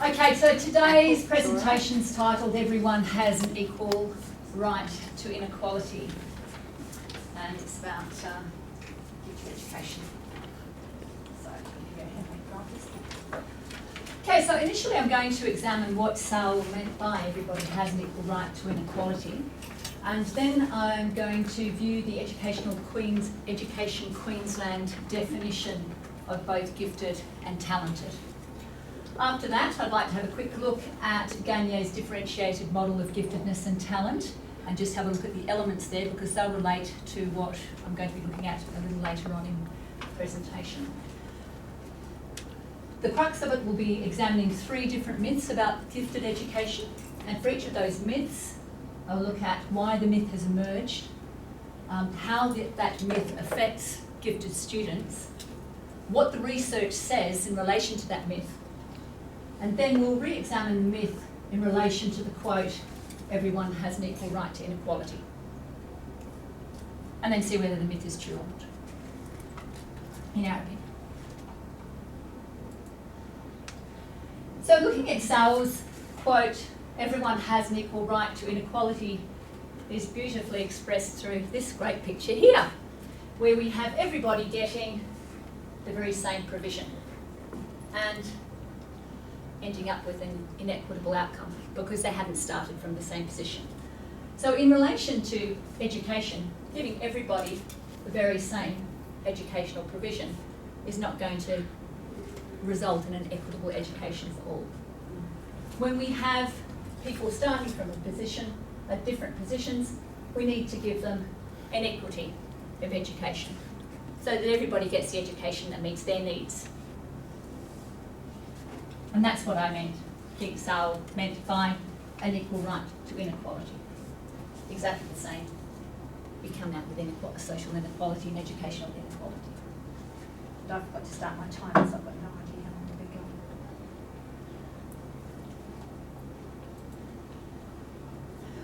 Okay, so today's presentation's titled Everyone Has an Equal Right to Inequality. And it's about future education. So, okay, so initially I'm going to examine what Sal meant by everybody has an equal right to inequality. And then I'm going to view the Education Queensland definition of both gifted and talented. After that, I'd like to have a quick look at Gagne's differentiated model of giftedness and talent, and just have a look at the elements there because they'll relate to what I'm going to be looking at a little later on in the presentation. The crux of it will be examining 3 different myths about gifted education, and for each of those myths, I'll look at why the myth has emerged, how that myth affects gifted students, what the research says in relation to that myth, and then we'll re-examine the myth in relation to the quote, everyone has an equal right to inequality. And then see whether the myth is true or not, in our opinion. So looking at Sal's quote, everyone has an equal right to inequality, is beautifully expressed through this great picture here, where we have everybody getting the very same provision and ending up with an inequitable outcome because they haven't started from the same position. So in relation to education, giving everybody the very same educational provision is not going to result in an equitable education for all. When we have people starting from a position, at different positions, we need to give them an equity of education so that everybody gets the education that meets their needs. And that's what I meant, I think Sal meant by an equal right to inequality. Exactly the same. We come out with social inequality and educational inequality. But I forgot to start my timer, so I've got no idea how long we're going.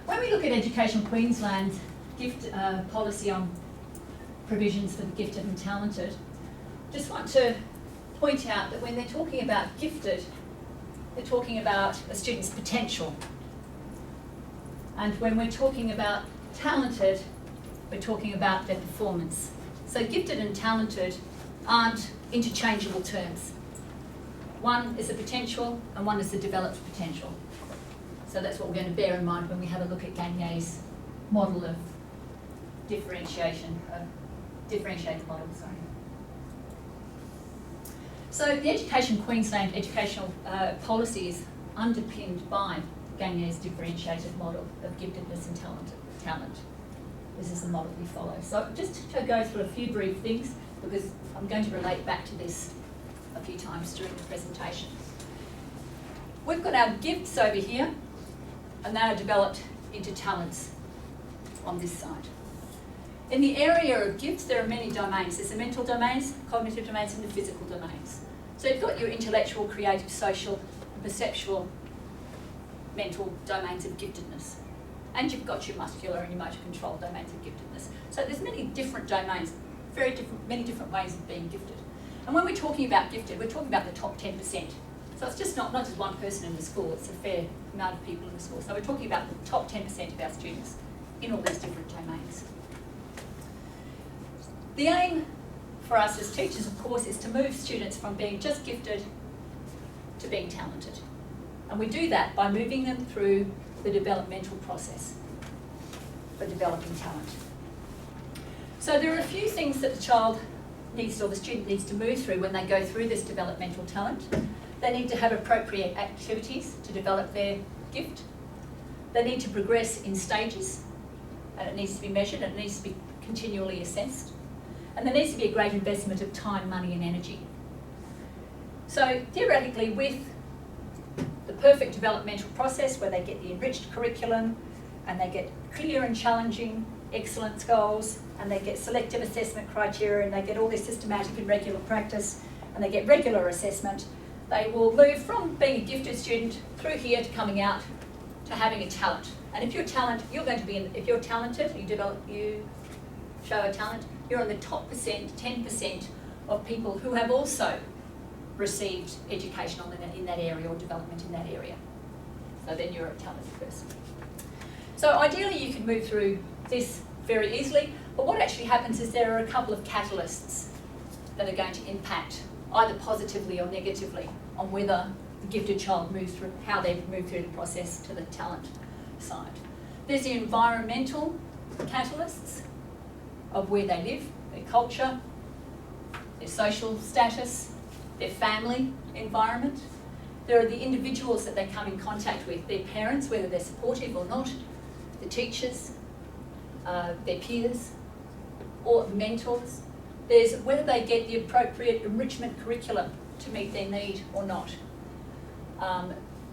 When we look at Education Queensland's gift policy on provisions for the gifted and talented, just want to point out that when they're talking about gifted, they're talking about a student's potential. And when we're talking about talented, we're talking about their performance. So gifted and talented aren't interchangeable terms. One is the potential and one is the developed potential. So that's what we're going to bear in mind when we have a look at Gagne's model of differentiated model, sorry. So the Education Queensland educational policy is underpinned by Gagne's differentiated model of giftedness and talent. This is the model we follow. So just to go through a few brief things, because I'm going to relate back to this a few times during the presentation. We've got our gifts over here, and they are developed into talents on this side. In the area of gifts, there are many domains. There's the mental domains, cognitive domains, and the physical domains. So you've got your intellectual, creative, social, perceptual, mental domains of giftedness. And you've got your muscular and your motor control domains of giftedness. So there's many different domains, many different ways of being gifted. And when we're talking about gifted, we're talking about the top 10%. So it's just not just one person in the school, it's a fair amount of people in the school. So we're talking about the top 10% of our students in all these different domains. The aim for us as teachers, of course, is to move students from being just gifted to being talented. And we do that by moving them through the developmental process for developing talent. So there are a few things that the child needs or the student needs to move through when they go through this developmental talent. They need to have appropriate activities to develop their gift. They need to progress in stages, and it needs to be measured and it needs to be continually assessed. And there needs to be a great investment of time, money and energy. So theoretically, with the perfect developmental process where they get the enriched curriculum and they get clear and challenging excellence goals and they get selective assessment criteria and they get all this systematic and regular practice and they get regular assessment, they will move from being a gifted student through here to coming out to having a talent. And if you're talented, if you're talented, you show a talent, you're on the top 10% of people who have also received education in that area or development in that area. So then you're a talented person. So ideally you can move through this very easily, but what actually happens is there are a couple of catalysts that are going to impact either positively or negatively on whether the gifted child moves through, how they move through the process to the talent side. There's the environmental catalysts of where they live, their culture, their social status, their family environment. There are the individuals that they come in contact with, their parents, whether they're supportive or not, the teachers, their peers, or mentors. There's whether they get the appropriate enrichment curriculum to meet their need or not.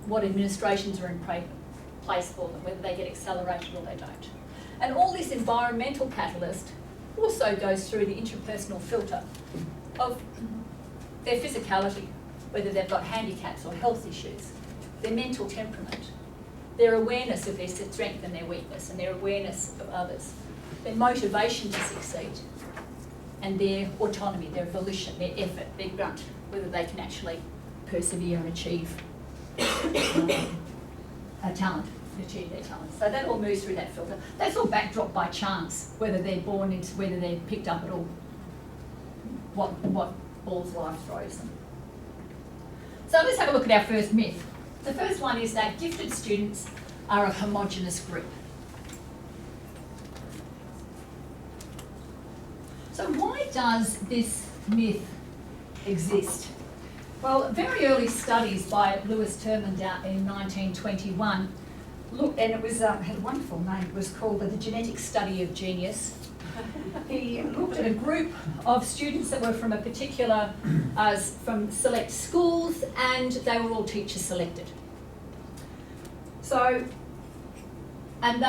What administrations are in place for them, whether they get accelerated or they don't. And all this environmental catalyst also goes through the interpersonal filter of their physicality, whether they've got handicaps or health issues, their mental temperament, their awareness of their strength and their weakness, and their awareness of others, their motivation to succeed, and their autonomy, their volition, their effort, their grunt, whether they can actually persevere and achieve a talent, achieve their talent. So that all moves through that filter. That's all backdropped by chance, whether they're born into, whether they're picked up at all, what balls life throws them. So let's have a look at our first myth. The first one is that gifted students are a homogenous group. So why does this myth exist? Well, very early studies by Lewis Terman out in 1921 looked, and it was had a wonderful name. It was called The Genetic Study of Genius. He looked at a group of students that were from a particular, from select schools, and they were all teacher selected. So, and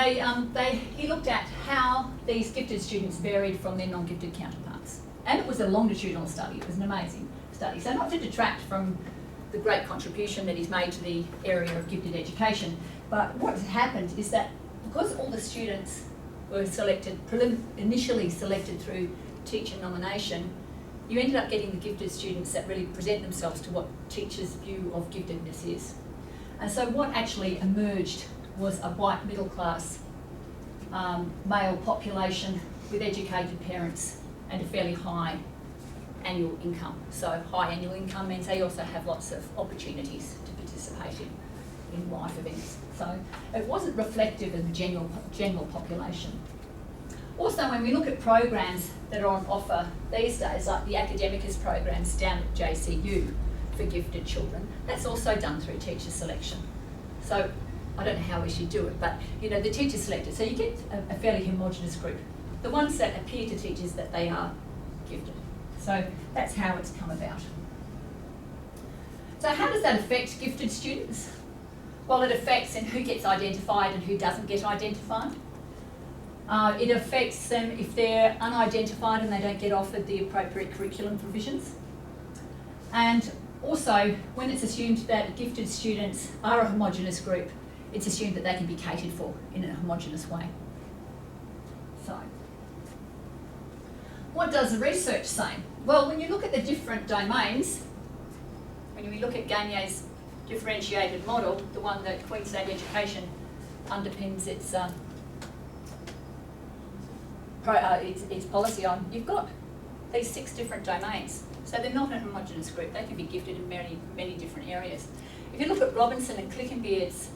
he looked at how these gifted students varied from their non-gifted counterparts. And it was a longitudinal study. It was an amazing study. So not to detract from the great contribution that he's made to the area of gifted education, but what happened is that because all the students were selected, initially selected through teacher nomination, you ended up getting the gifted students that really present themselves to what teachers' view of giftedness is. And so what actually emerged was a white middle class male population with educated parents and a fairly high annual income. So high annual income means they also have lots of opportunities to participate in life events. So it wasn't reflective of the general population. Also, when we look at programs that are on offer these days, like the Academicus programs down at JCU for gifted children, that's also done through teacher selection. So I don't know how we should do it, but you know, the teacher selected. So you get a fairly homogenous group. The ones that appear to teachers that they are gifted. So that's how it's come about. So how does that affect gifted students? Well, it affects in who gets identified and who doesn't get identified. It affects them if they're unidentified and they don't get offered the appropriate curriculum provisions. And also, when it's assumed that gifted students are a homogenous group, it's assumed that they can be catered for in a homogenous way. So, what does the research say? Well, when you look at the different domains, when we look at Gagnier's differentiated model, the one that Queensland Education underpins its policy on, you've got these 6 different domains. So they're not a homogenous group. They can be gifted in many, many different areas. If you look at Robinson and Clickenbeard's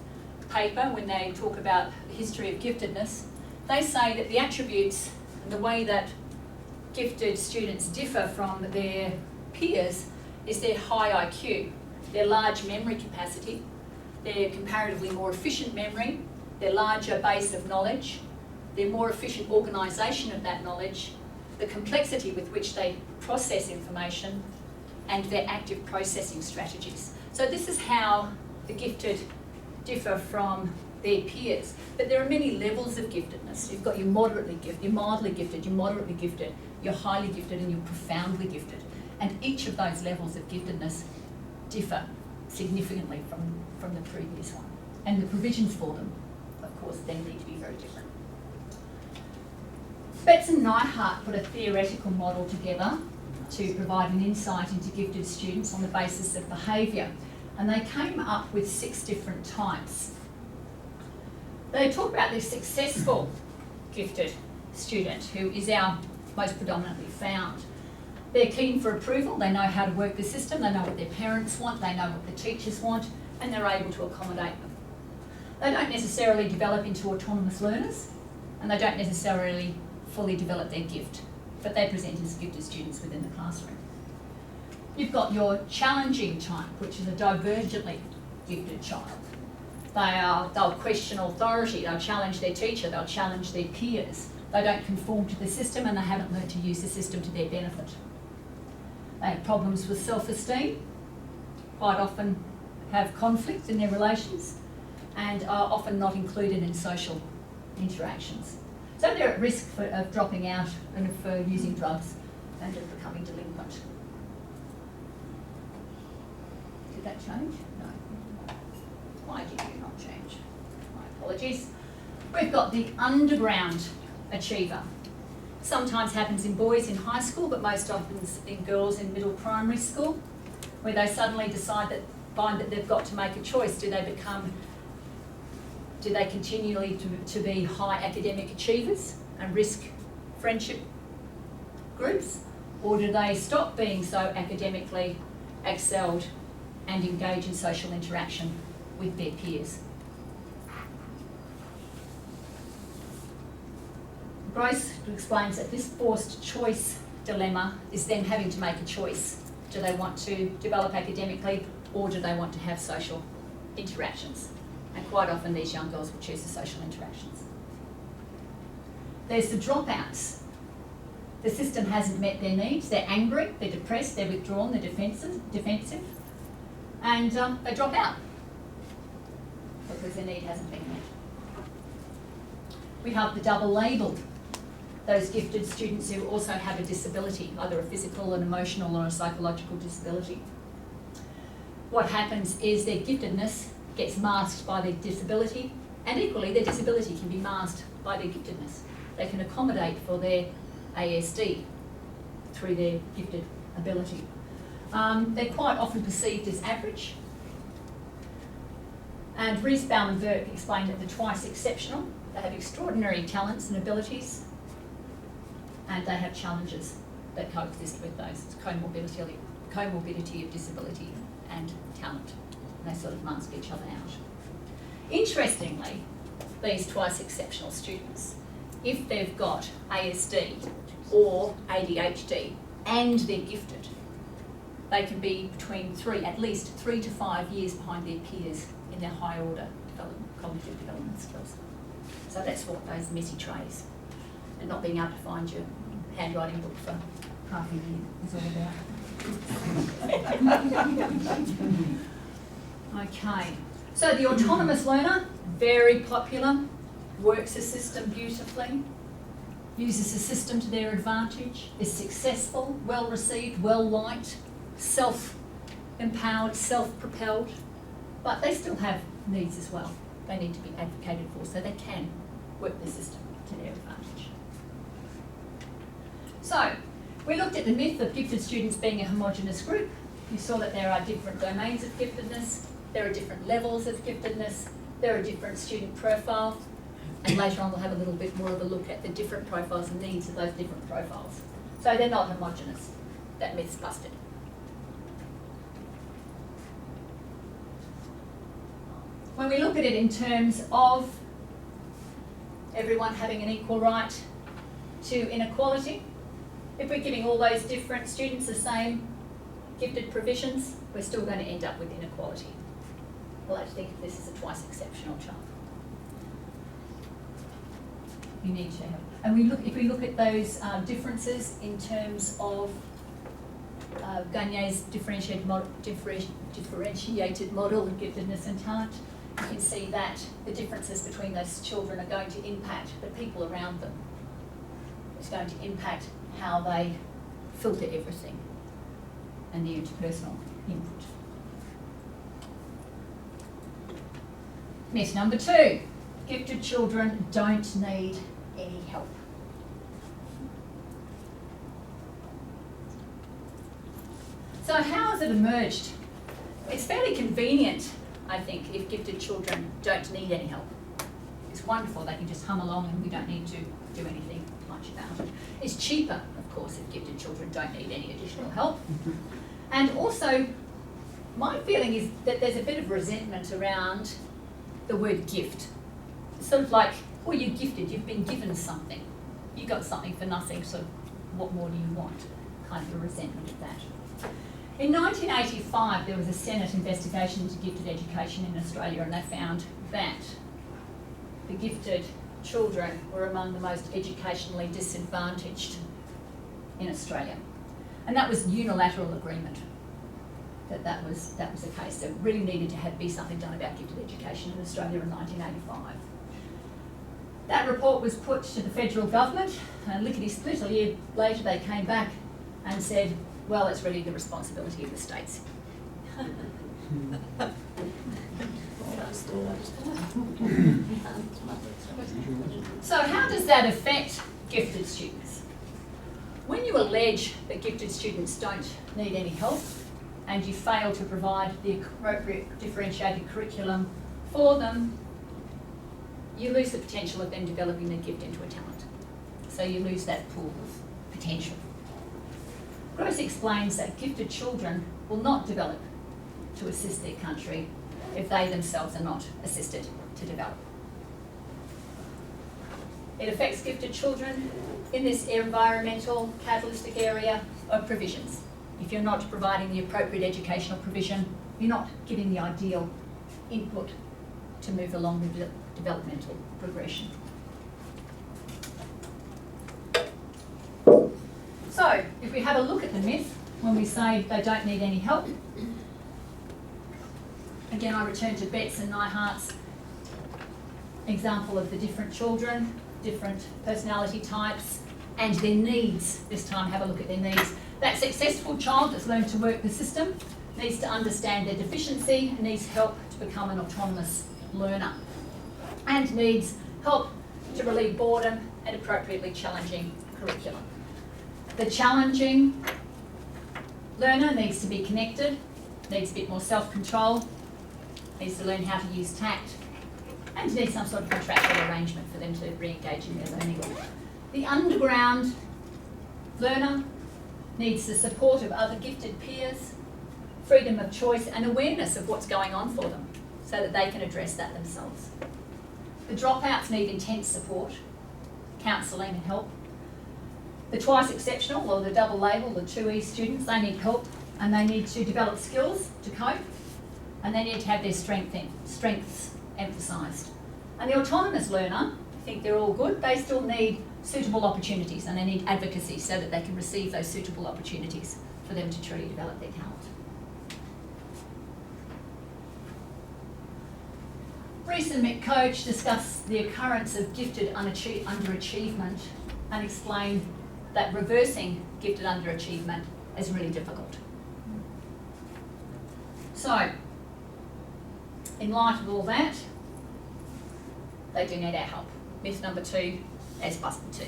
paper, when they talk about the history of giftedness, they say that the attributes and the way that gifted students differ from their peers is their high IQ, their large memory capacity, their comparatively more efficient memory, their larger base of knowledge, their more efficient organisation of that knowledge, the complexity with which they process information, and their active processing strategies. So this is how the gifted differ from their peers. But there are many levels of giftedness. You've got your moderately gifted, your mildly gifted, your moderately gifted, your highly gifted, and your profoundly gifted. And each of those levels of giftedness differ significantly from the previous one. And the provisions for them, of course, then need to be very different. Betts and Neihart put a theoretical model together to provide an insight into gifted students on the basis of behaviour, and they came up with 6 different types. They talk about the successful gifted student, who is our most predominantly found. They're keen for approval, they know how to work the system, they know what their parents want, they know what the teachers want, and they're able to accommodate them. They don't necessarily develop into autonomous learners, and they don't necessarily fully develop their gift, but they present as gifted students within the classroom. You've got your challenging type, which is a divergently gifted child. They'll question authority, they'll challenge their teacher, they'll challenge their peers. They don't conform to the system, and they haven't learned to use the system to their benefit. They have problems with self-esteem, quite often have conflict in their relations, and are often not included in social interactions. So they're at risk of dropping out and of using drugs and of becoming delinquent. Did that change? No. Why did you not change? My apologies. We've got the underground achiever. Sometimes happens in boys in high school, but most often in girls in middle primary school, where they suddenly find that they've got to make a choice. Do they continually to be high academic achievers and risk friendship groups, or do they stop being so academically excelled and engage in social interaction with their peers? Gross explains that this forced choice dilemma is them having to make a choice. Do they want to develop academically, or do they want to have social interactions? And quite often these young girls will choose the social interactions. There's the dropouts. The system hasn't met their needs. They're angry, they're depressed, they're withdrawn, they're defensive, and they drop out because their need hasn't been met. We have the double labelled, those gifted students who also have a disability, either a physical, an emotional or a psychological disability. What happens is their giftedness gets masked by their disability, and equally their disability can be masked by their giftedness. They can accommodate for their ASD through their gifted ability. They're quite often perceived as average. And Rees, Baum and Burke explained that they're twice exceptional. They have extraordinary talents and abilities, and they have challenges that coexist with those. It's comorbidity of disability and talent. And they sort of mask each other out. Interestingly, these twice exceptional students, if they've got ASD or ADHD and they're gifted, they can be between at least 3 to 5 years behind their peers in their high order cognitive development skills. So that's what those messy trays and not being able to find your handwriting book for half a year is all about. Okay, so the autonomous learner, very popular, works the system beautifully, uses the system to their advantage, is successful, well received, well liked, self-empowered, self-propelled, but they still have needs as well. They need to be advocated for so they can work the system to their advantage. So, we looked at the myth of gifted students being a homogenous group. You saw that there are different domains of giftedness, there are different levels of giftedness, there are different student profiles, and later on we'll have a little bit more of a look at the different profiles and needs of those different profiles. So they're not homogenous. That myth's busted. When we look at it in terms of everyone having an equal right to inequality, if we're giving all those different students the same gifted provisions, we're still going to end up with inequality. We'll have to think of this as a twice exceptional child. You need to have, and if we look at those differences in terms of Gagne's differentiated model of giftedness and talent, you can see that the differences between those children are going to impact the people around them. It's going to impact how they filter everything and the interpersonal input. Myth number 2, gifted children don't need any help. So how has it emerged? It's fairly convenient, I think, if gifted children don't need any help. It's wonderful, they can just hum along and we don't need to do anything much about it. It's cheaper, of course, if gifted children don't need any additional help. And also, my feeling is that there's a bit of resentment around the word gift. It's sort of like, well, you're gifted, you've been given something. You got something for nothing, so what more do you want? Kind of a resentment of that. In 1985, there was a Senate investigation into gifted education in Australia, and they found that the gifted children were among the most educationally disadvantaged in Australia. And that was unilateral agreement that was the case. There really needed to be something done about gifted education in Australia in 1985. That report was put to the federal government, and lickety-split, a year later they came back and said, well, it's really the responsibility of the states. So how does that affect gifted students? When you allege that gifted students don't need any help and you fail to provide the appropriate differentiated curriculum for them, you lose the potential of them developing their gift into a talent. So you lose that pool of potential. Gross explains that gifted children will not develop to assist their country if they themselves are not assisted to develop. It affects gifted children in this environmental catalytic area of provisions. If you're not providing the appropriate educational provision, you're not giving the ideal input to move along the developmental progression. So, if we have a look at the myth, when we say they don't need any help, again I return to Betts and Neihart's example of the different children, different personality types, and their needs. This time have a look at their needs. That successful child that's learned to work the system needs to understand their deficiency and needs help to become an autonomous learner, and needs help to relieve boredom and appropriately challenging curriculum. The challenging learner needs to be connected, needs a bit more self-control, needs to learn how to use tact, and needs some sort of contractual arrangement for them to re-engage in their learning. The underground learner needs the support of other gifted peers, freedom of choice and awareness of what's going on for them so that they can address that themselves. The dropouts need intense support, counselling and help. The twice exceptional, or the double label, the 2E students, they need help and they need to develop skills to cope, and they need to have their strengths emphasised. And the autonomous learner, I think they're all good, they still need suitable opportunities and they need advocacy so that they can receive those suitable opportunities for them to truly develop their talent. Rees and McCoach discussed the occurrence of gifted underachievement and explained that reversing gifted underachievement is really difficult. So, in light of all that, they do need our help. Myth number 2, as busted 2.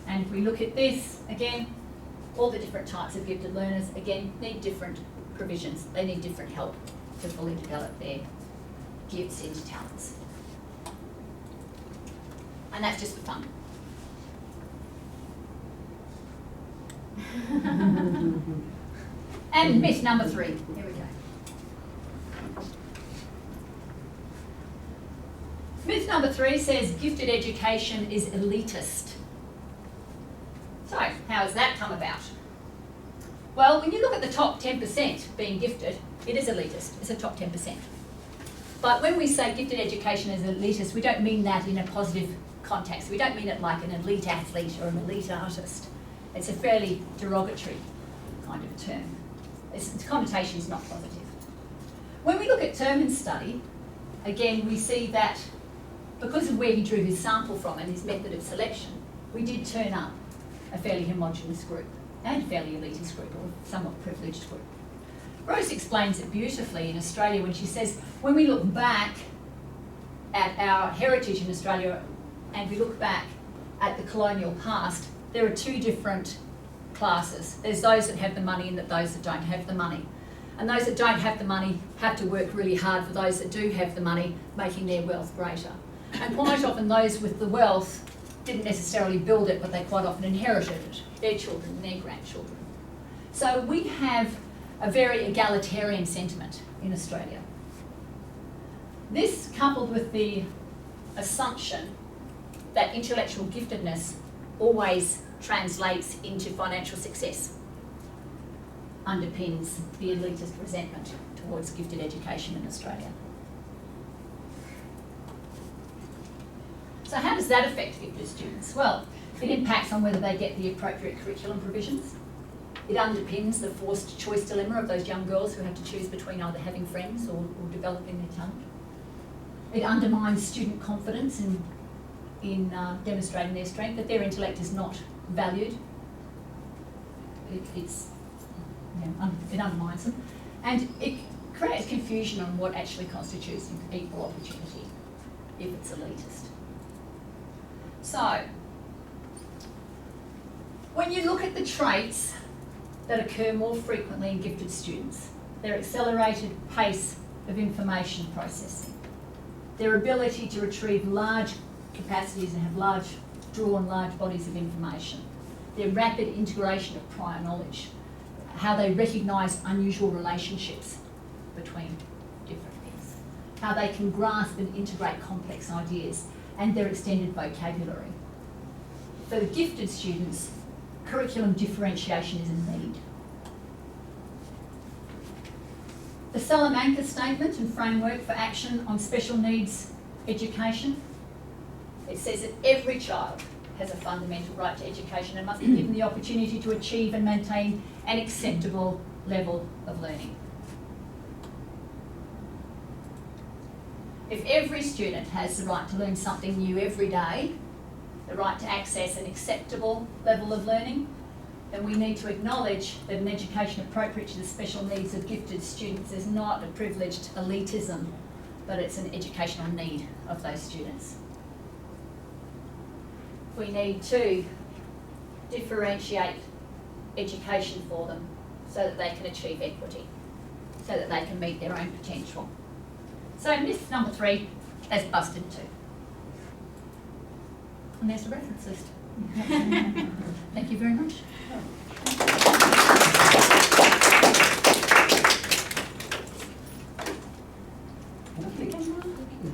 And if we look at this, again, all the different types of gifted learners, again, need different provisions. They need different help to fully develop their gifts into talents. And that's just for fun. And myth number 3, here we go. Myth number 3 says gifted education is elitist. So, how has that come about? Well, when you look at the top 10% being gifted, it is elitist. It's a top 10%. But when we say gifted education is elitist, we don't mean that in a positive context. We don't mean it like an elite athlete or an elite artist. It's a fairly derogatory kind of term. Its connotation is not positive. When we look at term and study, again, we see that because of where he drew his sample from and his method of selection, we did turn up a fairly homogenous group and a fairly elitist group, or somewhat privileged group. Rose explains it beautifully in Australia when she says, when we look back at our heritage in Australia and we look back at the colonial past, there are 2 different classes. There's those that have the money and those that don't have the money. And those that don't have the money have to work really hard for those that do have the money, making their wealth greater. And quite often those with the wealth didn't necessarily build it, but they quite often inherited it, their children and their grandchildren. So we have a very egalitarian sentiment in Australia. This, coupled with the assumption that intellectual giftedness always translates into financial success, underpins the elitist resentment towards gifted education in Australia. So how does that affect gifted students? Well, it impacts on whether they get the appropriate curriculum provisions. It underpins the forced choice dilemma of those young girls who have to choose between either having friends or developing their talent. It undermines student confidence in demonstrating their strength, that their intellect is not valued. It undermines them. And it creates confusion on what actually constitutes equal opportunity if it's elitist. So, when you look at the traits that occur more frequently in gifted students, their accelerated pace of information processing, their ability to retrieve large capacities and have drawn large bodies of information, their rapid integration of prior knowledge, how they recognise unusual relationships between different things, how they can grasp and integrate complex ideas, and their extended vocabulary. For the gifted students, curriculum differentiation is a need. The Salamanca Statement and Framework for Action on Special Needs Education, it says that every child has a fundamental right to education and must be given the opportunity to achieve and maintain an acceptable level of learning. If every student has the right to learn something new every day, the right to access an acceptable level of learning, then we need to acknowledge that an education appropriate to the special needs of gifted students is not a privileged elitism, but it's an educational need of those students. We need to differentiate education for them so that they can achieve equity, so that they can meet their own potential. So myth number 3 has busted too. And there's the reference list. Thank you very much.